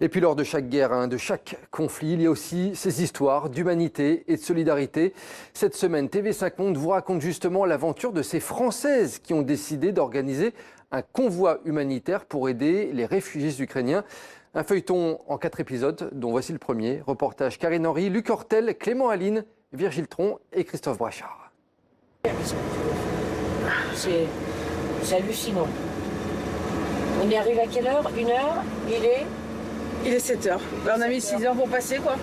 Et puis lors de chaque guerre, de chaque conflit, il y a aussi ces histoires d'humanité et de solidarité. Cette semaine, TV5 Monde vous raconte justement l'aventure de ces Françaises qui ont décidé d'organiser un convoi humanitaire pour aider les réfugiés ukrainiens. Un feuilleton en 4 épisodes, dont voici le premier. Reportage Karine Henry, Luc Hortel, Clément Aline, Virgile Tron et Christophe Brachard. C'est hallucinant. On est arrivé à quelle heure? 1 heure? Il est 7 heures. On a mis 6 heures pour passer, quoi.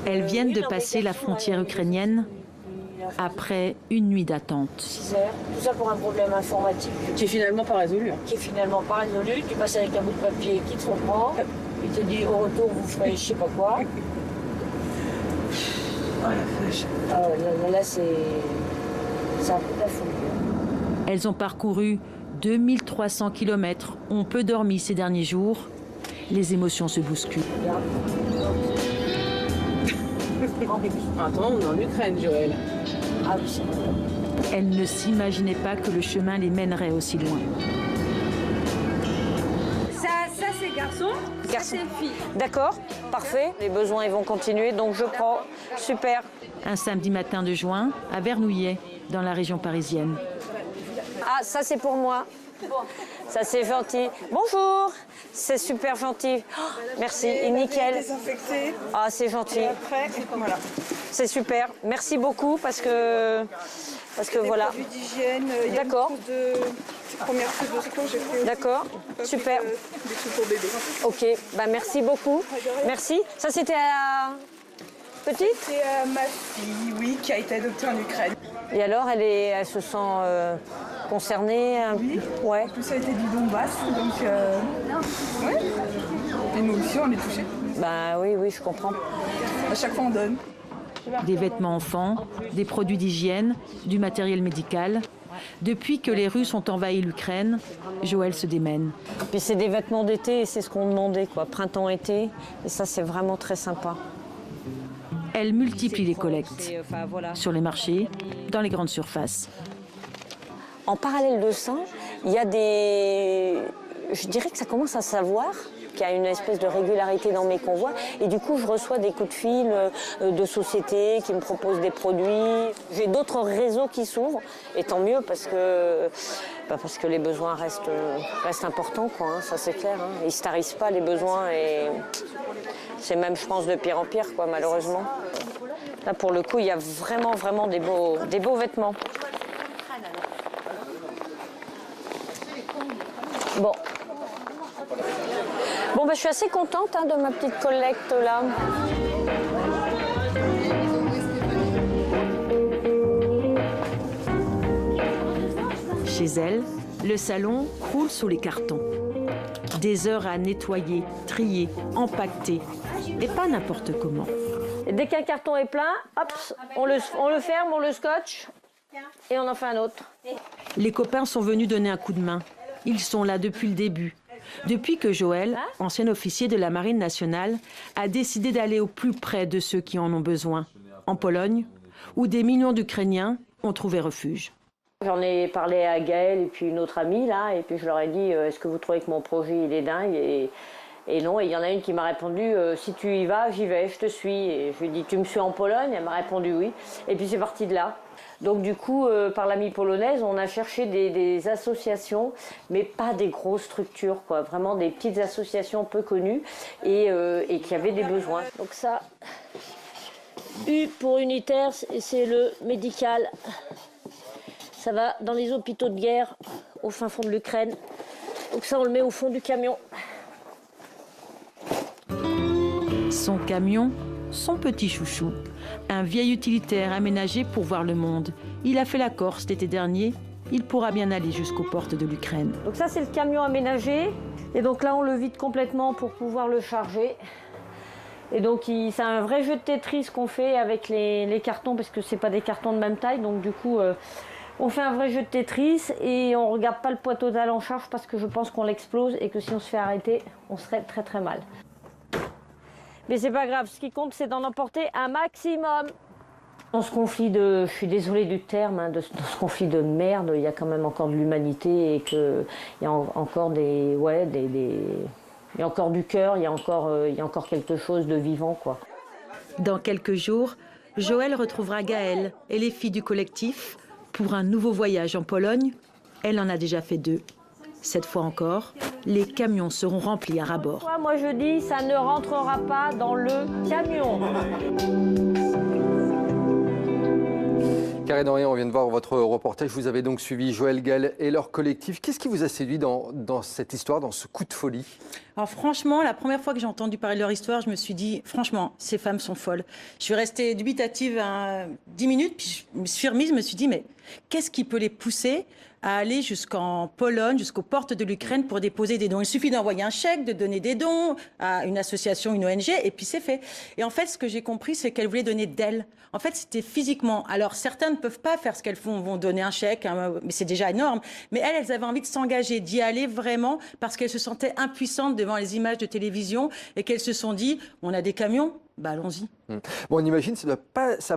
Elles viennent de passer la frontière ukrainienne après une nuit d'attente. 6 heures. Tout ça pour un problème informatique. Qui est finalement pas résolu. Qui est finalement pas résolu. Tu passes avec un bout de papier qui te reprend. Il te dit au retour, vous ferez je sais pas quoi. Oh la vache. Là, c'est un peu de la folie. Elles ont parcouru 2300 km, ont peu dormi ces derniers jours. Les émotions se bousculent. Attends, on est en Ukraine, Joël. Ah oui, c'est vrai. Elles ne s'imaginaient pas que le chemin les mènerait aussi loin. Ça c'est garçon, ça c'est fille. D'accord, parfait. Les besoins ils vont continuer, donc je prends. Super. Un samedi matin de juin, à Vernouillet, dans la région parisienne. Ah, ça c'est pour moi. Ça c'est gentil. Bonjour. C'est super gentil. Oh, merci. Et nickel. Désinfecté. Ah, c'est gentil. Et après, voilà. C'est super. Merci beaucoup parce que voilà. Produits d'hygiène. D'accord. Première trousse de secours, j'ai fait. D'accord. Super. Des trucs pour bébé. Ok. Bah merci beaucoup. Merci. Ça c'était à petite. C'est ma fille, oui, qui a été adoptée en Ukraine. Et alors, elle se sent concernée. Oui. Ouais. En plus, ça a été du Donbass, donc ouais. Et nous aussi, on est touchés. Bah oui, je comprends. À chaque fois, on donne. Des vêtements enfants, des produits d'hygiène, du matériel médical. Depuis que les Russes ont envahi l'Ukraine, Joël se démène. Puis c'est des vêtements d'été et c'est ce qu'on demandait, quoi. Printemps-été. Et ça, c'est vraiment très sympa. Elle multiplie les collectes sur les marchés, dans les grandes surfaces. En parallèle de ça, il y a des... Je dirais que ça commence à savoir qu'il y a une espèce de régularité dans mes convois. Et du coup, je reçois des coups de fil de sociétés qui me proposent des produits. J'ai d'autres réseaux qui s'ouvrent. Et tant mieux parce que les besoins restent importants, quoi, hein, ça c'est clair. Hein. Ils ne se tarissent pas, les besoins. Et c'est même, je pense, de pire en pire, quoi, malheureusement. Là, pour le coup, il y a vraiment des beaux vêtements. Bon, je suis assez contente de ma petite collecte là. Chez elle, le salon croule sous les cartons. Des heures à nettoyer, trier, empaqueter. Et pas n'importe comment. Et dès qu'un carton est plein, hop, on le ferme, on le scotche et on en fait un autre. Les copains sont venus donner un coup de main. Ils sont là depuis le début. Depuis que Joël, ancien officier de la Marine nationale, a décidé d'aller au plus près de ceux qui en ont besoin, en Pologne, où des millions d'Ukrainiens ont trouvé refuge. J'en ai parlé à Gaëlle et puis une autre amie, là, et puis je leur ai dit est-ce que vous trouvez que mon projet il est dingue et non, et il y en a une qui m'a répondu si tu y vas, j'y vais, je te suis. Et je lui ai dit tu me suis en Pologne? Elle m'a répondu oui. Et puis c'est parti de là. Donc du coup, par l'amie polonaise, on a cherché des associations, mais pas des grosses structures, quoi. Vraiment des petites associations peu connues et qui avaient des besoins. Donc ça, U pour unitaire, c'est le médical. Ça va dans les hôpitaux de guerre, au fin fond de l'Ukraine. Donc ça, on le met au fond du camion. Son camion, son petit chouchou. Un vieil utilitaire aménagé pour voir le monde. Il a fait la Corse l'été dernier. Il pourra bien aller jusqu'aux portes de l'Ukraine. Donc ça, c'est le camion aménagé. Et donc là, on le vide complètement pour pouvoir le charger. Et donc, c'est un vrai jeu de Tetris qu'on fait avec les cartons, parce que c'est pas des cartons de même taille. Donc du coup, on fait un vrai jeu de Tetris et on regarde pas le poids total en charge parce que je pense qu'on l'explose et que si on se fait arrêter, on serait très très mal. Mais c'est pas grave, ce qui compte, c'est d'en emporter un maximum. Dans ce conflit je suis désolée du terme, dans ce conflit de merde, il y a quand même encore de l'humanité et qu'il y a encore Il y a encore du cœur, il y a encore quelque chose de vivant, quoi. Dans quelques jours, Joël retrouvera Gaëlle et les filles du collectif pour un nouveau voyage en Pologne. Elle en a déjà fait 2. Cette fois encore, les camions seront remplis à ras-bord. Moi, je dis, ça ne rentrera pas dans le camion. Karine Henry, on vient de voir votre reportage. Vous avez donc suivi Joël, Gaëlle et leur collectif. Qu'est-ce qui vous a séduit dans cette histoire, dans ce coup de folie? Alors franchement, la première fois que j'ai entendu parler de leur histoire, je me suis dit, franchement, ces femmes sont folles. Je suis restée dubitative 10 minutes, puis je me suis remise, je me suis dit, mais qu'est-ce qui peut les pousser à aller jusqu'en Pologne, jusqu'aux portes de l'Ukraine pour déposer des dons? Il suffit d'envoyer un chèque, de donner des dons à une association, une ONG, et puis c'est fait. Et en fait, ce que j'ai compris, c'est qu'elles voulaient donner d'elles. En fait, c'était physiquement. Alors, certains ne peuvent pas faire ce qu'elles font, vont donner un chèque, hein, mais c'est déjà énorme. Mais elles avaient envie de s'engager, d'y aller vraiment, parce qu'elles se sentaient impuissantes devant les images de télévision et qu'elles se sont dit, on a des camions, bah allons-y. Bon, on imagine, ça n'a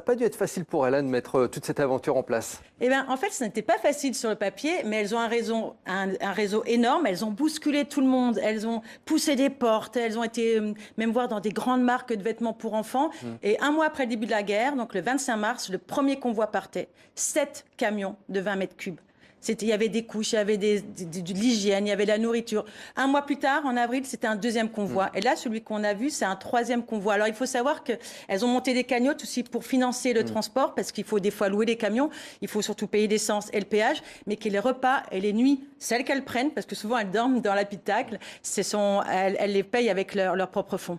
pas dû être facile pour elles de mettre toute cette aventure en place. Eh bien, en fait, ce n'était pas facile sur le papier, mais elles ont un réseau énorme. Elles ont bousculé tout le monde. Elles ont poussé des portes. Elles ont été même voir dans des grandes marques de vêtements pour enfants. Et un mois après le début de la guerre, donc le 25 mars, le premier convoi partait. 7 camions de 20 mètres cubes. Il y avait des couches, il y avait de l'hygiène, il y avait de la nourriture. Un mois plus tard, en avril, c'était un deuxième convoi. Et là, celui qu'on a vu, c'est un troisième convoi. Alors, il faut savoir qu'elles ont monté des cagnottes aussi pour financer le transport, parce qu'il faut des fois louer les camions. Il faut surtout payer l'essence et le péage, mais que les repas et les nuits, celles qu'elles prennent, parce que souvent elles dorment dans l'habitacle, elles les payent avec leur propre fonds.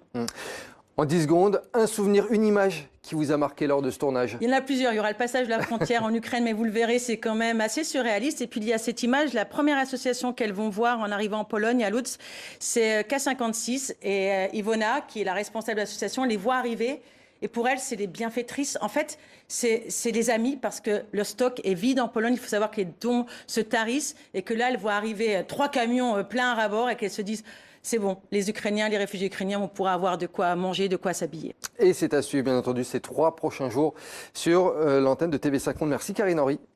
En 10 secondes, un souvenir, une image qui vous a marqué lors de ce tournage? Il y en a plusieurs. Il y aura le passage de la frontière en Ukraine, mais vous le verrez, c'est quand même assez surréaliste. Et puis il y a cette image, la première association qu'elles vont voir en arrivant en Pologne, à Lutz, c'est K56. Et Ivona, qui est la responsable de l'association, les voit arriver. Et pour elle, c'est des bienfaitrices. En fait, c'est des amis parce que le stock est vide en Pologne. Il faut savoir que les dons se tarissent et que là, elles voient arriver 3 camions pleins à ras-bord et qu'elles se disent... C'est bon, les Ukrainiens, les réfugiés ukrainiens vont pouvoir avoir de quoi manger, de quoi s'habiller. Et c'est à suivre, bien entendu, ces 3 prochains jours sur l'antenne de TV5 Monde. Merci Karine Henry.